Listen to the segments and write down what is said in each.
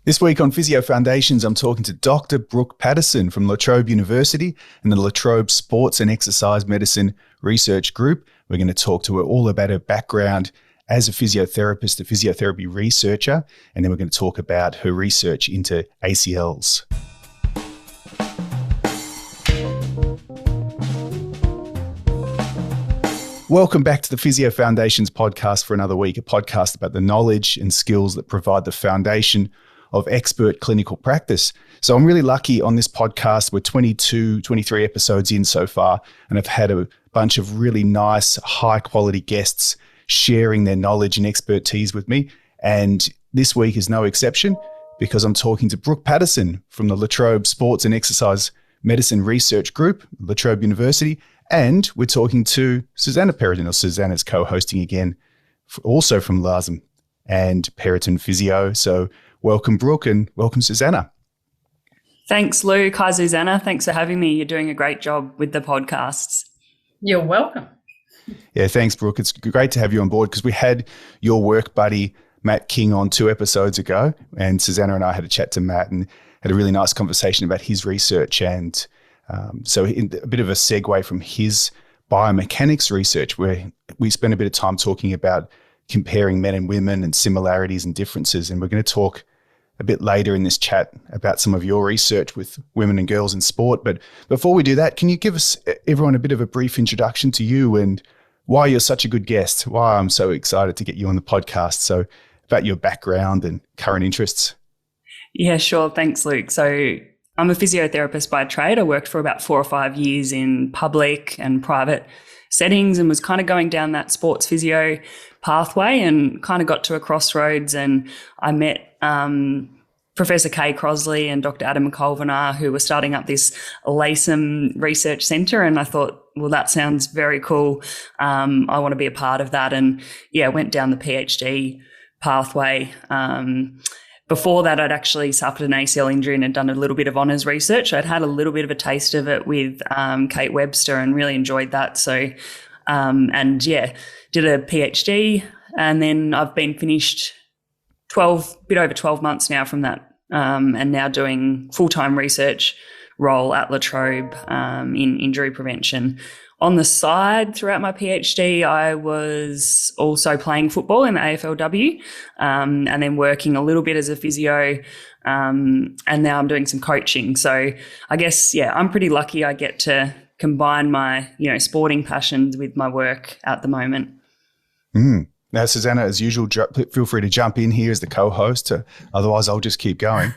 This week on Physio Foundations, I'm talking to Dr. Brooke Patterson from Trobe University and the Trobe Sports and Exercise Medicine Research Group. We're going to talk to her all about her background as a physiotherapist, a physiotherapy researcher, and then we're going to talk about her research into ACLs. Welcome back to the Physio Foundations podcast for another week, a podcast about the knowledge and skills that provide the foundation of expert clinical practice. So I'm really lucky on this podcast. We're 22, 23 episodes in so far, and I've had a bunch of really nice, high quality guests sharing their knowledge and expertise with me. And this week is no exception because I'm talking to Brooke Patterson from the Trobe Sports and Exercise Medicine Research Group, Trobe University. And we're talking to Zuzana Periton, or Zuzana's co-hosting again, also from LASM and Periton Physio. So welcome, Brooke, and welcome, Zuzana. Thanks, Luke. Hi, Zuzana. Thanks for having me. You're doing a great job with the podcasts. You're welcome. Yeah, thanks, Brooke. It's great to have you on board because we had your work buddy, Matt King, on 2 episodes ago, and Zuzana and I had a chat to Matt and had a really nice conversation about his research. And so in a bit of a segue from his biomechanics research, where we spent a bit of time talking about comparing men and women and similarities and differences. And we're going to talk a bit later in this chat about some of your research with women and girls in sport. But before we do that, can you give us, everyone, a bit of a brief introduction to you and why you're such a good guest, why I'm so excited to get you on the podcast? So about your background and current interests. Yeah, sure. Thanks, Luke. So I'm a physiotherapist by trade. I worked for about 4 or 5 years in public and private settings and was kind of going down that sports physio pathway and kind of got to a crossroads, and I met Professor Kay Crosley and Dr Adam McColvenar, who were starting up this LASM research centre, and I thought, well, that sounds very cool. I want to be a part of that, and yeah, went down the PhD pathway. Before that, I'd actually suffered an ACL injury and had done a little bit of honours research. I'd had a little bit of a taste of it with Kate Webster and really enjoyed that. So, did a PhD, and then I've been finished bit over 12 months now from that, and now doing full-time research role at La Trobe in injury prevention. On the side, throughout my PhD, I was also playing football in the AFLW, and then working a little bit as a physio, and now I'm doing some coaching. So I guess, yeah, I'm pretty lucky I get to combine my, sporting passions with my work at the moment. Now, Zuzana, as usual, feel free to jump in here as the co-host. Otherwise, I'll just keep going.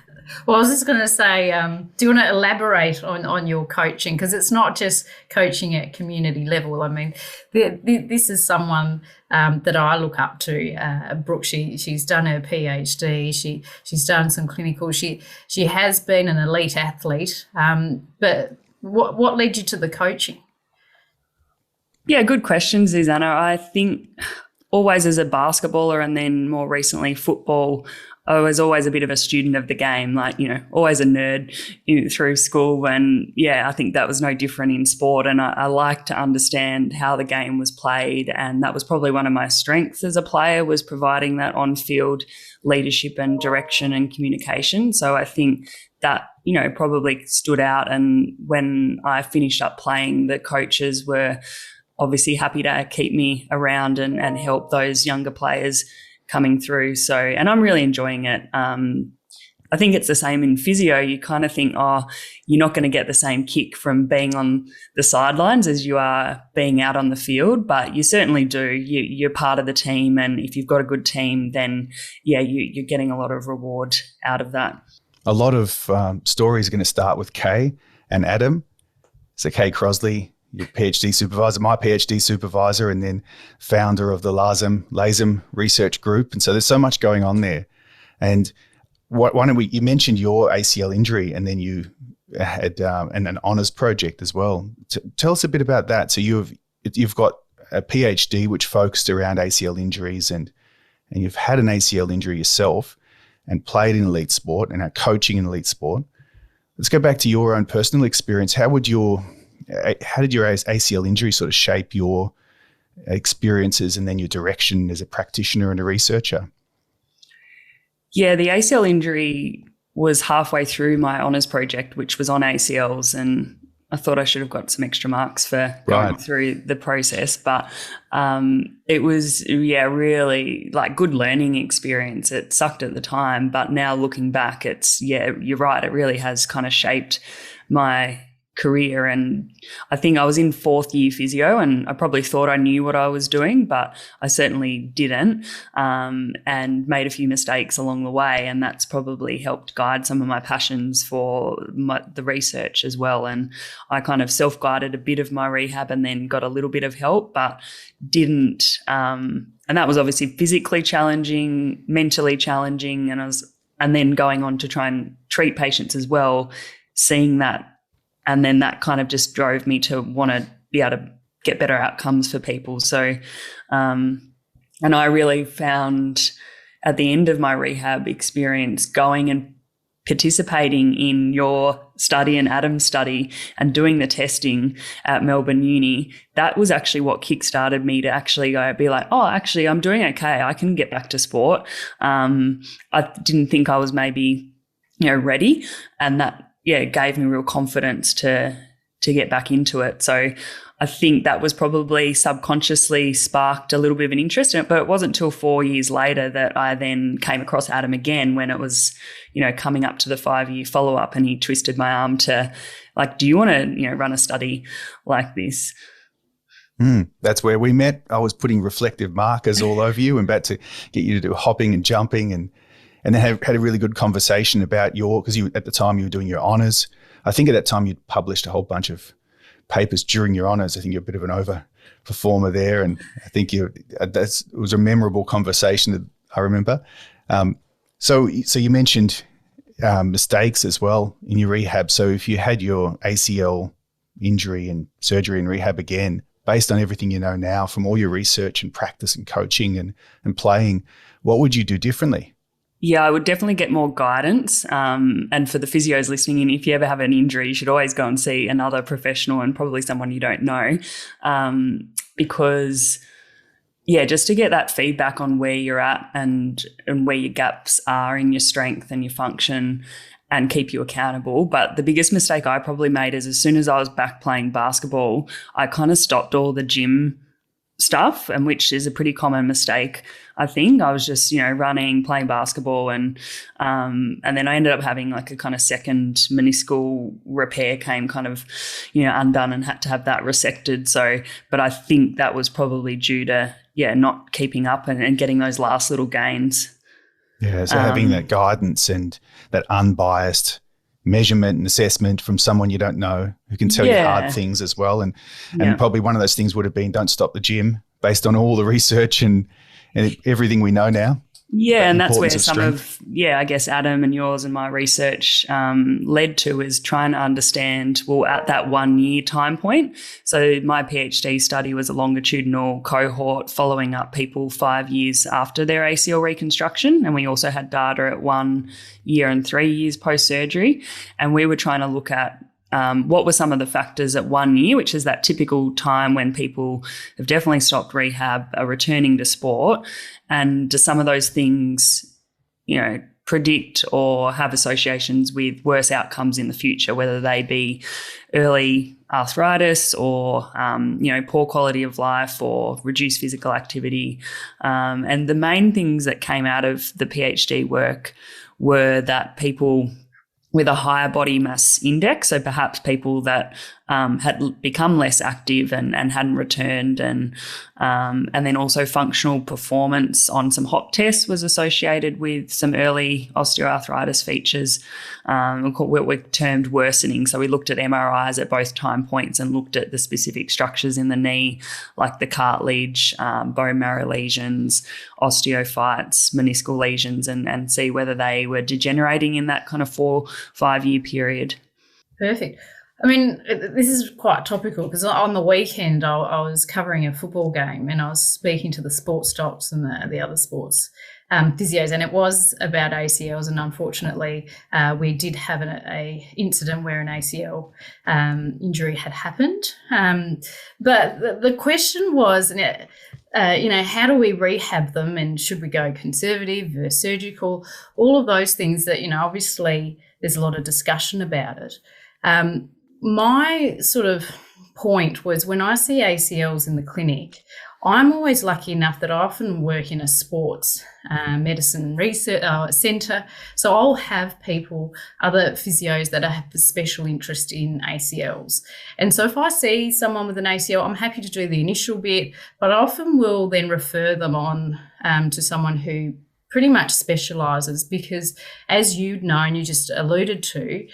Well, I was just going to say, do you want to elaborate on your coaching? Because it's not just coaching at community level. I mean, this is someone that I look up to. Brooke, she's done her PhD. She's done some clinical. She has been an elite athlete. But what led you to the coaching? Yeah, good question, Zuzana. I think always as a basketballer and then more recently football, I was always a bit of a student of the game, always a nerd through school. And yeah, I think that was no different in sport. And I like to understand how the game was played. And that was probably one of my strengths as a player, was providing that on-field leadership and direction and communication. So I think that, probably stood out. And when I finished up playing, the coaches were obviously happy to keep me around and help those younger players coming through. So, and I'm really enjoying it. I think it's the same in physio. You kind of think, you're not going to get the same kick from being on the sidelines as you are being out on the field, but you certainly do. You're part of the team, and if you've got a good team, then yeah, you're getting a lot of reward out of that. A lot of stories are going to start with Kay and Adam. So Kay Crosley, your PhD supervisor, my PhD supervisor, and then founder of the LASM Research Group. And so there's so much going on there. And you mentioned your ACL injury, and then you had an honours project as well. Tell us a bit about that. So you've got a PhD which focused around ACL injuries, and you've had an ACL injury yourself and played in elite sport and are coaching in elite sport. Let's go back to your own personal experience. How did your ACL injury sort of shape your experiences and then your direction as a practitioner and a researcher? Yeah, the ACL injury was halfway through my honours project, which was on ACLs, and I thought I should have got some extra marks for going through the process. But it was, really like good learning experience. It sucked at the time, but now looking back, it's, you're right. It really has kind of shaped my career. And I think I was in 4th year physio, and I probably thought I knew what I was doing, but I certainly didn't, and made a few mistakes along the way. And that's probably helped guide some of my passions for the research as well. And I kind of self-guided a bit of my rehab and then got a little bit of help, but didn't. And that was obviously physically challenging, mentally challenging. And then going on to try and treat patients as well, seeing that. And then that kind of just drove me to want to be able to get better outcomes for people. So, and I really found at the end of my rehab experience going and participating in your study and Adam's study and doing the testing at Melbourne Uni, that was actually what kickstarted me to actually be like, oh, actually, I'm doing okay. I can get back to sport. I didn't think I was maybe, ready. And that, it gave me real confidence to get back into it. So I think that was probably subconsciously sparked a little bit of an interest in it, but it wasn't until 4 years later that I then came across Adam again when it was, coming up to the 5-year follow-up, and he twisted my arm to like, do you want to, run a study like this? That's where we met. I was putting reflective markers all over you and about to get you to do hopping and jumping, and then had a really good conversation about because at the time you were doing your honours. I think at that time you'd published a whole bunch of papers during your honours. I think you're a bit of an overperformer there, and I think it was a memorable conversation that I remember. So you mentioned mistakes as well in your rehab. So if you had your ACL injury and surgery and rehab again, based on everything you know now from all your research and practice and coaching and playing, what would you do differently? Yeah, I would definitely get more guidance. And for the physios listening in, if you ever have an injury, you should always go and see another professional and probably someone you don't know, because, just to get that feedback on where you're at and where your gaps are in your strength and your function and keep you accountable. But the biggest mistake I probably made is as soon as I was back playing basketball, I kind of stopped all the gym stuff, and which is a pretty common mistake. I think I was just, running, playing basketball, and then I ended up having like a kind of second meniscal repair came kind of, undone, and had to have that resected. So, but I think that was probably due to, not keeping up and getting those last little gains. Yeah, so having that guidance and that unbiased measurement and assessment from someone you don't know who can tell you hard things as well. And probably one of those things would have been don't stop the gym based on all the research and everything we know now. Yeah, and that's where some of, I guess Adam and yours and my research led to, is trying to understand, well, at that 1 year time point. So my PhD study was a longitudinal cohort following up people 5 years after their ACL reconstruction. And we also had data at 1 year and 3 years post-surgery. And we were trying to look at what were some of the factors at 1 year, which is that typical time when people have definitely stopped rehab, are returning to sport, and do some of those things, predict or have associations with worse outcomes in the future, whether they be early arthritis or, poor quality of life or reduced physical activity. And the main things that came out of the PhD work were that people with a higher body mass index, so perhaps people that had become less active and hadn't returned, and then also functional performance on some HOP tests was associated with some early osteoarthritis features, what we termed worsening. So we looked at MRIs at both time points and looked at the specific structures in the knee, like the cartilage, bone marrow lesions, osteophytes, meniscal lesions, and see whether they were degenerating in that kind of 4-5 year period. Perfect. I mean, this is quite topical because on the weekend I was covering a football game and I was speaking to the sports docs and the other sports physios, and it was about ACLs, and unfortunately we did have a incident where an ACL injury had happened. But the question was, how do we rehab them, and should we go conservative versus surgical? All of those things that, obviously there's a lot of discussion about it. My sort of point was, when I see ACLs in the clinic, I'm always lucky enough that I often work in a sports medicine research centre. So I'll have other physios that have a special interest in ACLs. And so if I see someone with an ACL, I'm happy to do the initial bit, but I often will then refer them on to someone who pretty much specialises, because as you know, and you just alluded to,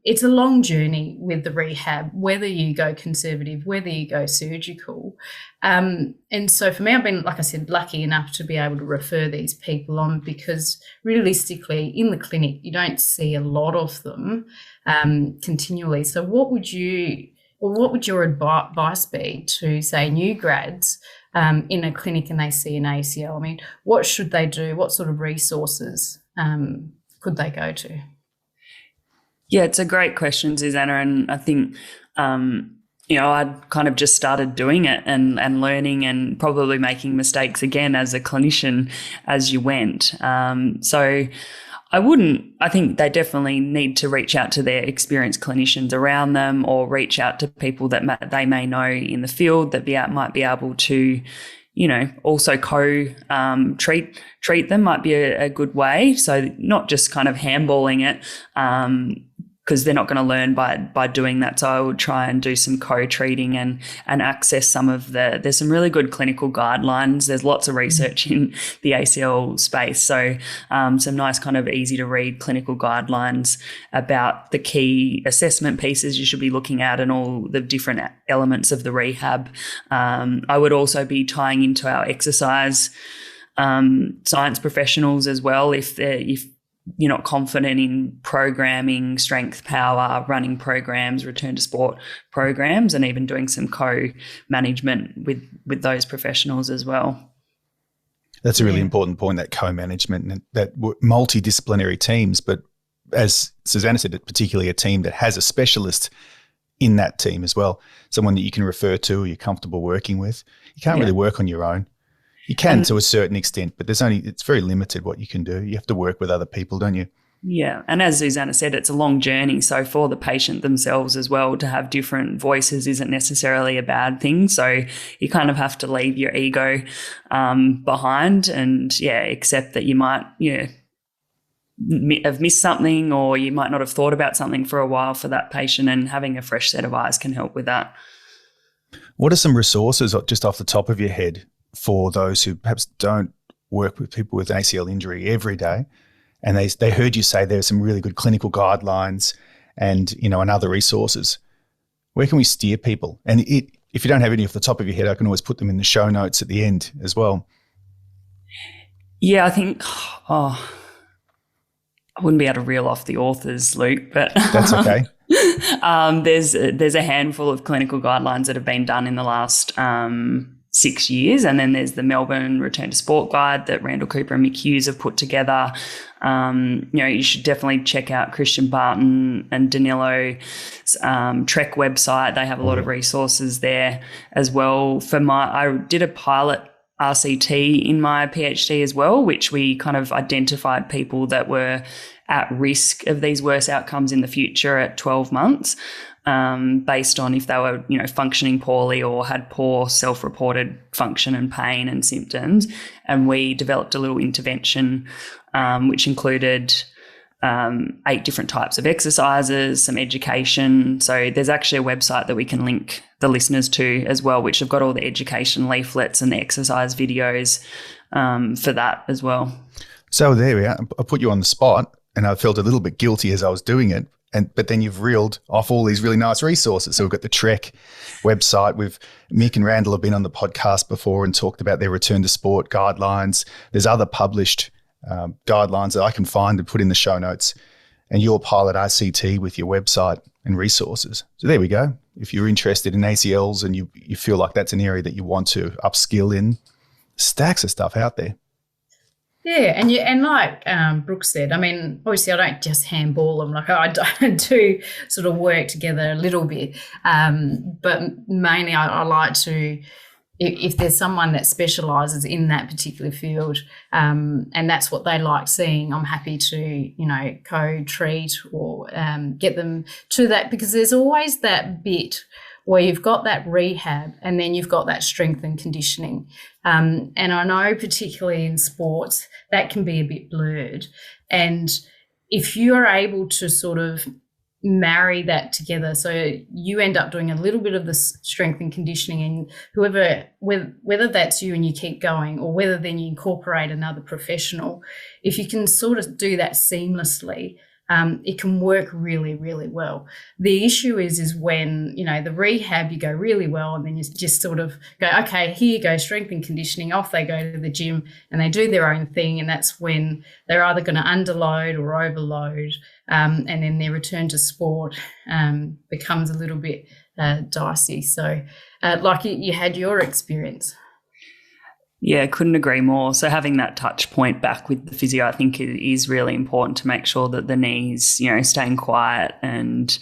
it's a long journey with the rehab, whether you go conservative, whether you go surgical. And so for me, I've been, like I said, lucky enough to be able to refer these people on, because realistically in the clinic, you don't see a lot of them continually. So what would your advice be to, say, new grads in a clinic and they see an ACL? I mean, what should they do? What sort of resources could they go to? Yeah, it's a great question, Zuzana. And I think, I'd kind of just started doing it and learning and probably making mistakes again as a clinician as you went. So I think they definitely need to reach out to their experienced clinicians around them, or reach out to people that they may know in the field that might be able to, also treat them might be a good way. So not just kind of handballing it, because they're not going to learn by doing that. So I would try and do some co-treating and access some of there's some really good clinical guidelines. There's lots of research in the ACL space. So some nice kind of easy to read clinical guidelines about the key assessment pieces you should be looking at and all the different elements of the rehab. I would also be tying into our exercise science professionals as well, if you're not confident in programming, strength, power, running programs, return to sport programs, and even doing some co-management with those professionals as well. That's a really important point, that co-management and that multidisciplinary teams. But as Zuzana said, particularly a team that has a specialist in that team as well, someone that you can refer to or you're comfortable working with. You can't really work on your own. You can to a certain extent, but it's very limited what you can do. You have to work with other people, don't you? Yeah. And as Zuzana said, it's a long journey. So for the patient themselves as well, to have different voices isn't necessarily a bad thing. So you kind of have to leave your ego behind and, accept that you might, have missed something, or you might not have thought about something for a while for that patient, and having a fresh set of eyes can help with that. What are some resources just off the top of your head for those who perhaps don't work with people with ACL injury every day, and they heard you say there's some really good clinical guidelines and other resources? Where can we steer people? And if you don't have any off the top of your head, I can always put them in the show notes at the end as well. Yeah, I think I wouldn't be able to reel off the authors, Luke, but that's okay. There's a handful of clinical guidelines that have been done in the last 6 years. And then there's the Melbourne Return to Sport Guide that Randall Cooper and Mick Hughes have put together. You should definitely check out Christian Barton and Danilo's Trek website. They have a lot of resources there as well. I did a pilot RCT in my PhD as well, which we kind of identified people that were at risk of these worse outcomes in the future at 12 months. Based on if they were, functioning poorly or had poor self-reported function and pain and symptoms. And we developed a little intervention, which included 8 different types of exercises, some education. So there's actually a website that we can link the listeners to as well, which have got all the education leaflets and the exercise videos for that as well. So there we are. I put you on the spot, and I felt a little bit guilty as I was doing it. But then you've reeled off all these really nice resources. So we've got the Trek website. Mick and Randall have been on the podcast before and talked about their return to sport guidelines. There's other published guidelines that I can find and put in the show notes, and your pilot RCT with your website and resources. So there we go. If you're interested in ACLs and you feel like that's an area that you want to upskill in, stacks of stuff out there. Yeah, and like Brooke said, I mean, obviously I don't just handball them. Like I do sort of work together a little bit, but mainly I like to, if there's someone that specialises in that particular field, and that's what they like seeing, I'm happy to, co-treat or get them to that, because there's always that bit where you've got that rehab and then you've got that strength and conditioning. And I know particularly in sports, that can be a bit blurred. And if you're able to sort of marry that together, so you end up doing a little bit of the strength and conditioning, and whether that's you and you keep going, or whether then you incorporate another professional, if you can sort of do that seamlessly, it can work really, really well. The issue is when, the rehab, you go really well, and then you just sort of go, okay, here you go, strength and conditioning, off they go to the gym and they do their own thing. And that's when they're either going to underload or overload. And then their return to sport becomes a little bit dicey. So like you had your experience. Yeah, couldn't agree more. So having that touch point back with the physio, I think is really important to make sure that the knee's, staying quiet and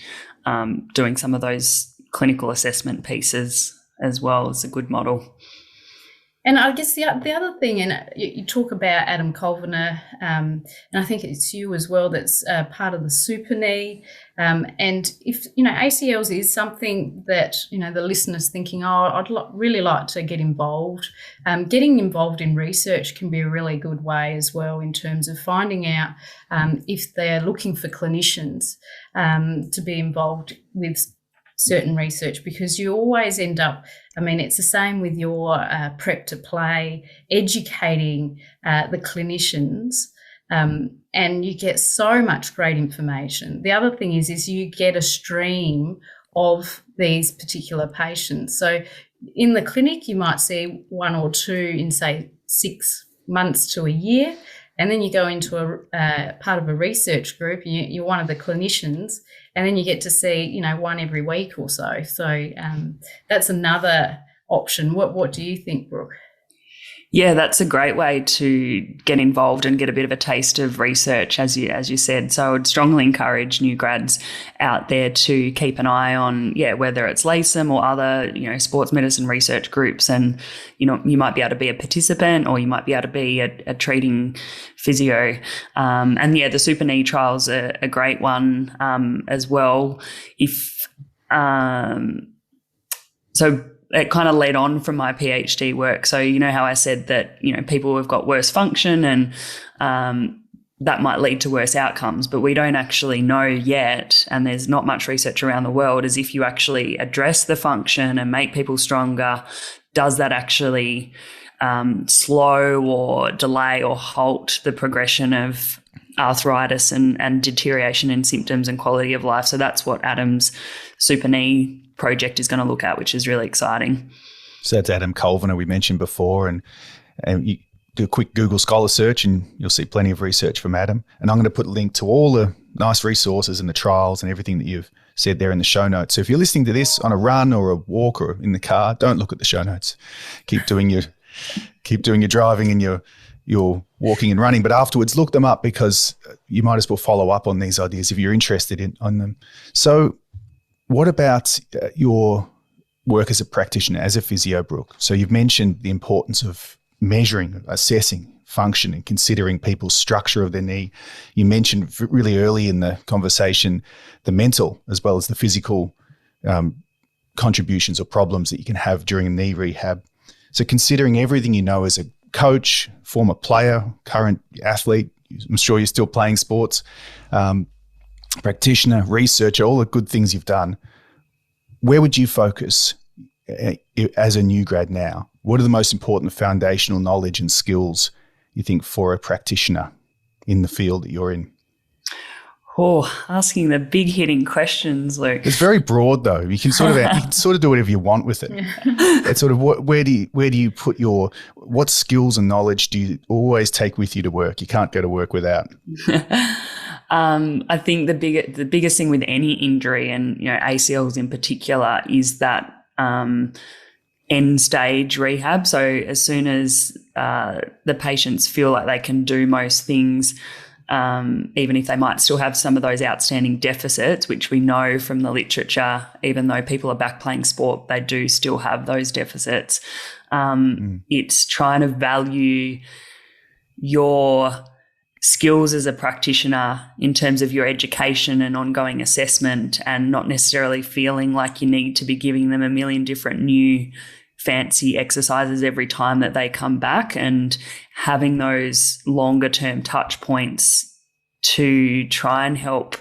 doing some of those clinical assessment pieces as well is a good model. And I guess the other thing, and you talk about Adam Colviner, and I think it's you as well that's part of the super knee. And if, ACLs is something that, the listener's thinking, I'd really like to get involved. Getting involved in research can be a really good way as well, in terms of finding out if they're looking for clinicians to be involved with certain research, because you always end up, it's the same with your prep to play, educating the clinicians, and you get so much great information. The other thing is you get a stream of these particular patients. So in the clinic, you might see one or two in, say, 6 months to a year, and then you go into a part of a research group, and you're one of the clinicians, and then you get to see, one every week or so. So that's another option. What do you think, Brooke? Yeah, that's a great way to get involved and get a bit of a taste of research, as you said. So I would strongly encourage new grads out there to keep an eye on, whether it's LASM or other, sports medicine research groups. And, you might be able to be a participant, or you might be able to be a treating physio. The super knee trial's a great one as well. It kind of led on from my PhD work. So, how I said that, people have got worse function, and that might lead to worse outcomes, but we don't actually know yet, and there's not much research around the world, as if you actually address the function and make people stronger, does that actually slow or delay or halt the progression of arthritis and deterioration in symptoms and quality of life? So that's what Adam's super knee project is going to look at, which is really exciting. So that's Adam Colviner we mentioned before, and you do a quick Google Scholar search and you'll see plenty of research from Adam. And I'm going to put a link to all the nice resources and the trials and everything that you've said there in the show notes. So if you're listening to this on a run or a walk or in the car, don't look at the show notes. Keep doing your driving and your walking and running, but afterwards look them up, because you might as well follow up on these ideas if you're interested on them. So what about your work as a practitioner, as a physio, Brooke? So you've mentioned the importance of measuring, assessing function and considering people's structure of their knee. You mentioned really early in the conversation the mental as well as the physical contributions or problems that you can have during a knee rehab. So considering everything you know as a coach, former player, current athlete, I'm sure you're still playing sports, practitioner, researcher, all the good things you've done, where would you focus as a new grad now? What are the most important foundational knowledge and skills you think for a practitioner in the field that you're in? Oh, asking the big hitting questions, Luke. It's very broad though. You can sort of do whatever you want with it. It's sort of where do you put what skills and knowledge do you always take with you to work? You can't go to work without. I think the biggest thing with any injury, and ACLs in particular, is that end stage rehab. So as soon as the patients feel like they can do most things, even if they might still have some of those outstanding deficits, which we know from the literature, even though people are back playing sport, they do still have those deficits. It's trying to value your skills as a practitioner in terms of your education and ongoing assessment, and not necessarily feeling like you need to be giving them a million different new fancy exercises every time that they come back, and having those longer term touch points to try and help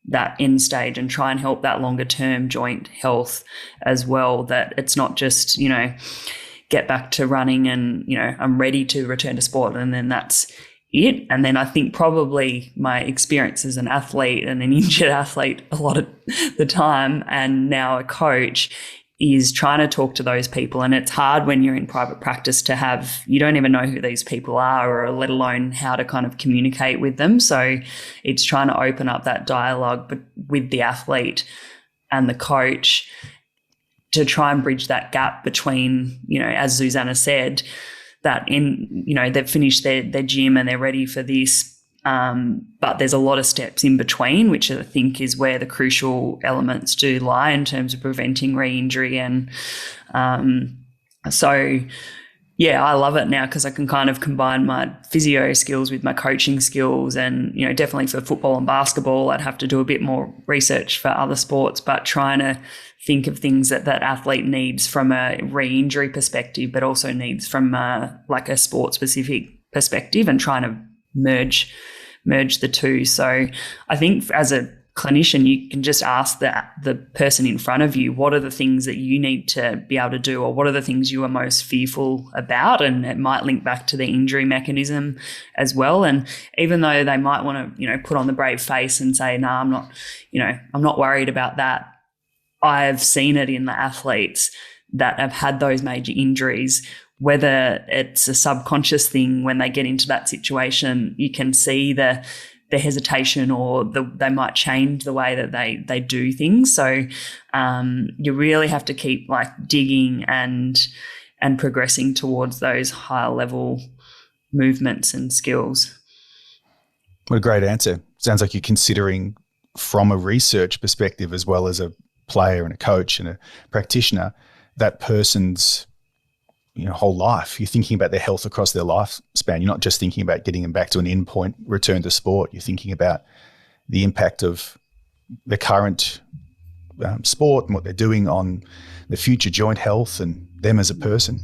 that end stage and try and help that longer term joint health as well. That it's not just, get back to running and, I'm ready to return to sport and then that's it. And then I think probably my experience as an athlete and an injured athlete a lot of the time, and now a coach, is trying to talk to those people. And it's hard when you're in private practice you don't even know who these people are, or let alone how to kind of communicate with them. So it's trying to open up that dialogue with the athlete and the coach to try and bridge that gap between, as Zuzana said, that they've finished their gym and they're ready for this. But there's a lot of steps in between, which I think is where the crucial elements do lie in terms of preventing re-injury. And I love it now because I can kind of combine my physio skills with my coaching skills. And, definitely for football and basketball, I'd have to do a bit more research for other sports, but trying to think of things that athlete needs from a re-injury perspective, but also needs from a sport-specific perspective, and trying to merge the two. So I think as a clinician, you can just ask the person in front of you, what are the things that you need to be able to do, or what are the things you are most fearful about? And it might link back to the injury mechanism as well. And even though they might want to, put on the brave face and say, no, I'm not worried about that, I've seen it in the athletes that have had those major injuries. Whether it's a subconscious thing, when they get into that situation, you can see the hesitation, or they might change the way that they do things. So you really have to keep digging and progressing towards those higher level movements and skills. What a great answer. Sounds like you're considering from a research perspective, as well as a player and a coach and a practitioner, that person's whole life. You're thinking about their health across their lifespan. You're not just thinking about getting them back to an endpoint return to sport. You're thinking about the impact of the current sport and what they're doing on the future joint health and them as a person.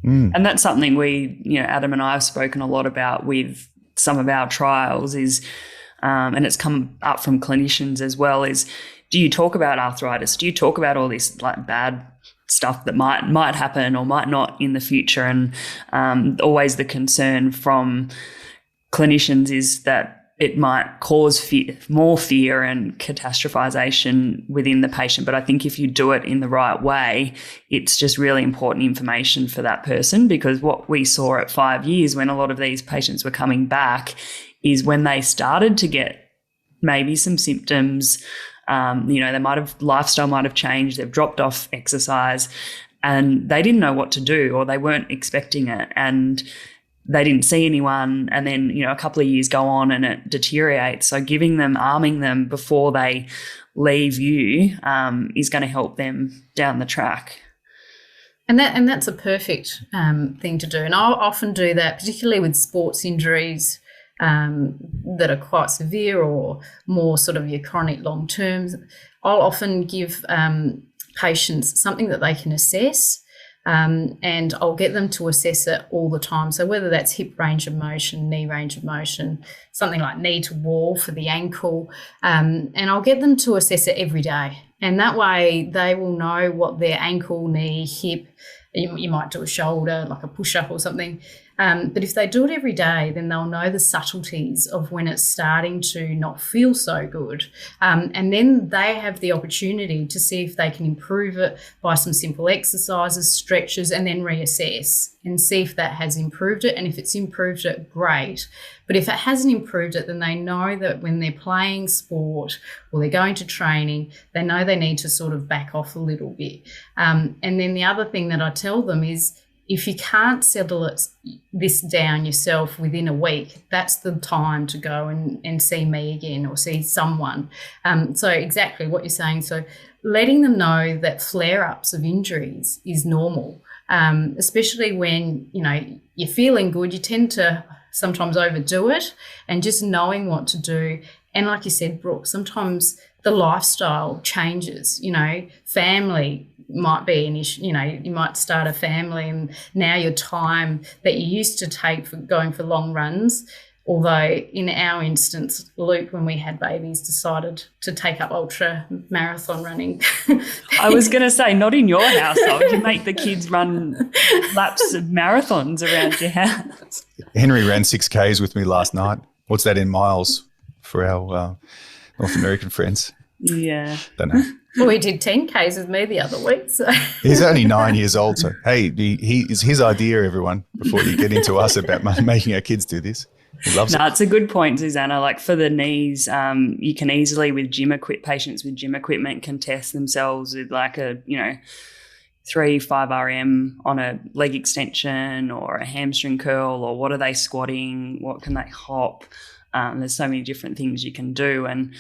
And that's something we, Adam and I have spoken a lot about with some of our trials is, and it's come up from clinicians as well, is do you talk about arthritis? Do you talk about all this bad stuff that might happen or might not in the future? And always the concern from clinicians is that it might cause more fear and catastrophization within the patient. But I think if you do it in the right way, it's just really important information for that person, because what we saw at 5 years when a lot of these patients were coming back is when they started to get maybe some symptoms, lifestyle might have changed, they've dropped off exercise and they didn't know what to do, or they weren't expecting it and they didn't see anyone. And then, a couple of years go on and it deteriorates. So arming them before they leave you is going to help them down the track. And that's a perfect thing to do. And I'll often do that, particularly with sports injuries that are quite severe or more sort of your chronic long terms. I'll often give patients something that they can assess, and I'll get them to assess it all the time. So whether that's hip range of motion, knee range of motion, something like knee to wall for the ankle, and I'll get them to assess it every day. And that way they will know what their ankle, knee, hip, you might do a shoulder, like a push-up or something. But if they do it every day, then they'll know the subtleties of when it's starting to not feel so good. And then they have the opportunity to see if they can improve it by some simple exercises, stretches, and then reassess and see if that has improved it. And if it's improved it, great. But if it hasn't improved it, then they know that when they're playing sport or they're going to training, they know they need to sort of back off a little bit. And then the other thing that I tell them is, if you can't settle this down yourself within a week, that's the time to go and see me again or see someone. So exactly what you're saying. So letting them know that flare-ups of injuries is normal, especially when, you're feeling good, you tend to sometimes overdo it, and just knowing what to do. And like you said, Brooke, sometimes the lifestyle changes, family might be an issue, you might start a family and now your time that you used to take for going for long runs, although in our instance, Luke, when we had babies, decided to take up ultra marathon running. I was going to say, not in your household. You make the kids run laps of marathons around your house. Henry ran 6Ks with me last night. What's that in miles for our North American friends? Yeah. Don't know. Well, he did 10Ks with me the other week. So. He's only 9 years old. So, hey, he is his idea, everyone, before you get into us about making our kids do this. He loves it. No, it's a good point, Zuzana. Like for the knees, you can easily patients with gym equipment can test themselves with like a, 3-5 RM on a leg extension or a hamstring curl, or what are they squatting? What can they hop? There's so many different things you can do. And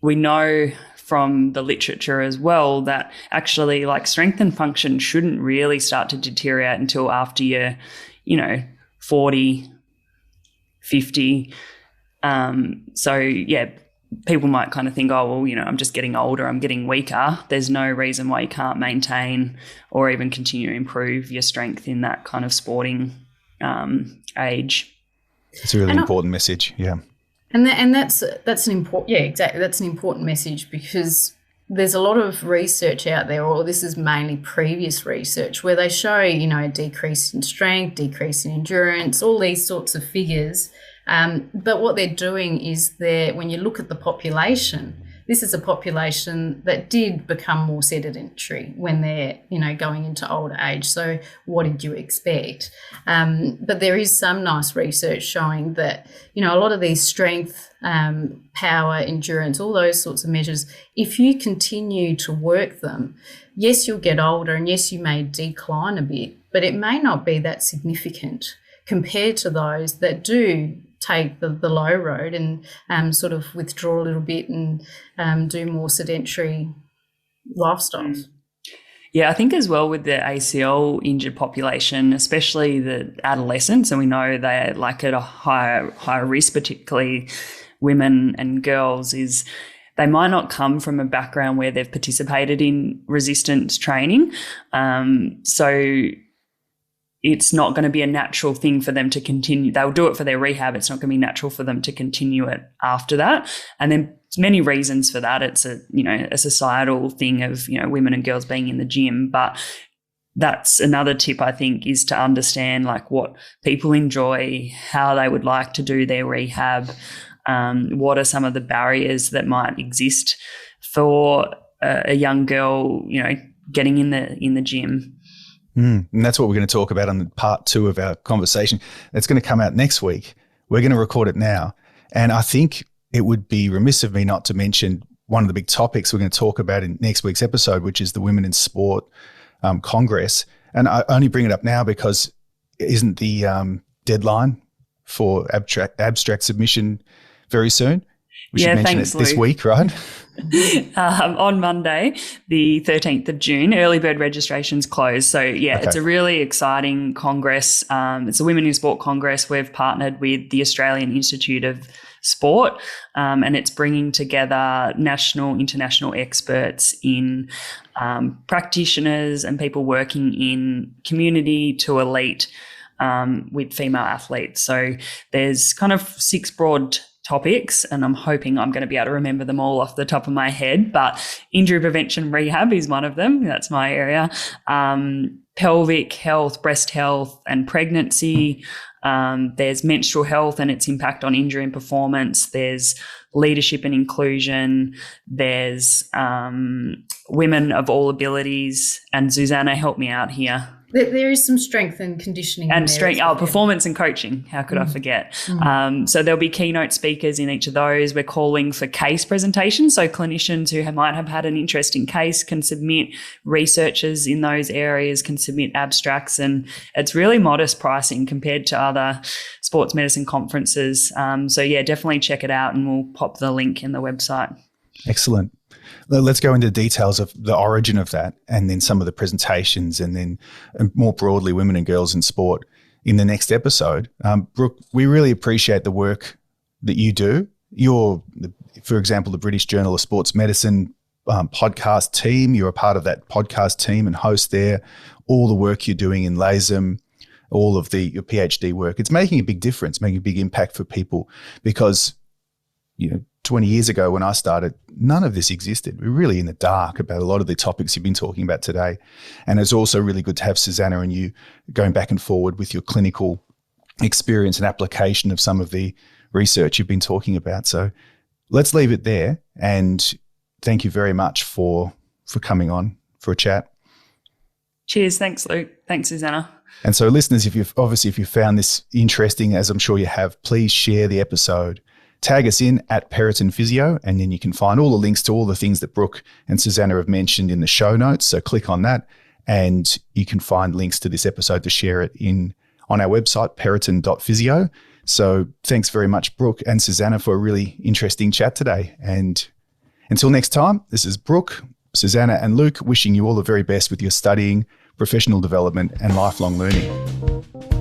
we know from the literature as well that actually like strength and function shouldn't really start to deteriorate until after you're, 40, 50. So yeah, people might kind of think, oh, well, I'm just getting older, I'm getting weaker. There's no reason why you can't maintain or even continue to improve your strength in that kind of sporting age. It's a really important message, yeah. And that's an important, yeah, exactly. That's an important message, because there's a lot of research out there, or this is mainly previous research, where they show, a decrease in strength, decrease in endurance, all these sorts of figures. But what they're doing is when you look at the population, this is a population that did become more sedentary when they're, going into older age. So what did you expect? But there is some nice research showing that, a lot of these strength, power, endurance, all those sorts of measures, if you continue to work them, yes, you'll get older, and yes, you may decline a bit, but it may not be that significant compared to those that do take the low road and sort of withdraw a little bit and do more sedentary lifestyles. Yeah, I think as well with the ACL injured population, especially the adolescents, and we know they're like at a higher risk, particularly women and girls, is they might not come from a background where they've participated in resistance training. So it's not going to be a natural thing for them to continue. They'll do it for their rehab. It's not going to be natural for them to continue it after that. And then there's many reasons for that. It's a societal thing of, women and girls being in the gym. But that's another tip, I think, is to understand like what people enjoy, how they would like to do their rehab, what are some of the barriers that might exist for a young girl, getting in the gym. And that's what we're going to talk about on part 2 of our conversation. It's going to come out next week. We're going to record it now. And I think it would be remiss of me not to mention one of the big topics we're going to talk about in next week's episode, which is the Women in Sport Congress. And I only bring it up now because isn't the deadline for abstract submission very soon? We should mention it this week, right? On Monday, the 13th of June, early bird registration's closed. So, yeah, okay. It's a really exciting congress. It's a Women in Sport Congress. We've partnered with the Australian Institute of Sport, and it's bringing together national, international experts in practitioners and people working in community to elite with female athletes. So there's kind of 6 broad topics, and I'm hoping I'm going to be able to remember them all off the top of my head, but injury prevention rehab is one of them. That's my area. Pelvic health, breast health and pregnancy. There's menstrual health and its impact on injury and performance. There's leadership and inclusion. There's women of all abilities. And Zuzana, help me out here. There is some strength and conditioning and in there strength. as well. Performance and coaching. How could I forget? So there'll be keynote speakers in each of those. We're calling for case presentations. So clinicians who might have had an interesting case can submit. Researchers in those areas can submit abstracts, and it's really modest pricing compared to other sports medicine conferences. So yeah, definitely check it out, and we'll pop the link in the website. Excellent. Let's go into details of the origin of that, and then some of the presentations, and then more broadly women and girls in sport in the next episode. Brooke, we really appreciate the work that you do. You're, for example, the British Journal of Sports Medicine podcast team. You're a part of that podcast team and host there. All the work you're doing in LASM, all of your PhD work, it's making a big difference, making a big impact for people, because 20 years ago when I started, none of this existed. We're really in the dark about a lot of the topics you've been talking about today. And it's also really good to have Zuzana and you going back and forward with your clinical experience and application of some of the research you've been talking about. So let's leave it there. And thank you very much for coming on for a chat. Cheers. Thanks, Luke. Thanks, Zuzana. And so listeners, if you found this interesting, as I'm sure you have, please share the episode. Tag us in at Patterson Physio, and then you can find all the links to all the things that Brooke and Zuzana have mentioned in the show notes. So click on that, and you can find links to this episode to share it on our website, patterson.physio. So thanks very much, Brooke and Zuzana, for a really interesting chat today. And until next time, this is Brooke, Zuzana, and Luke wishing you all the very best with your studying, professional development, and lifelong learning.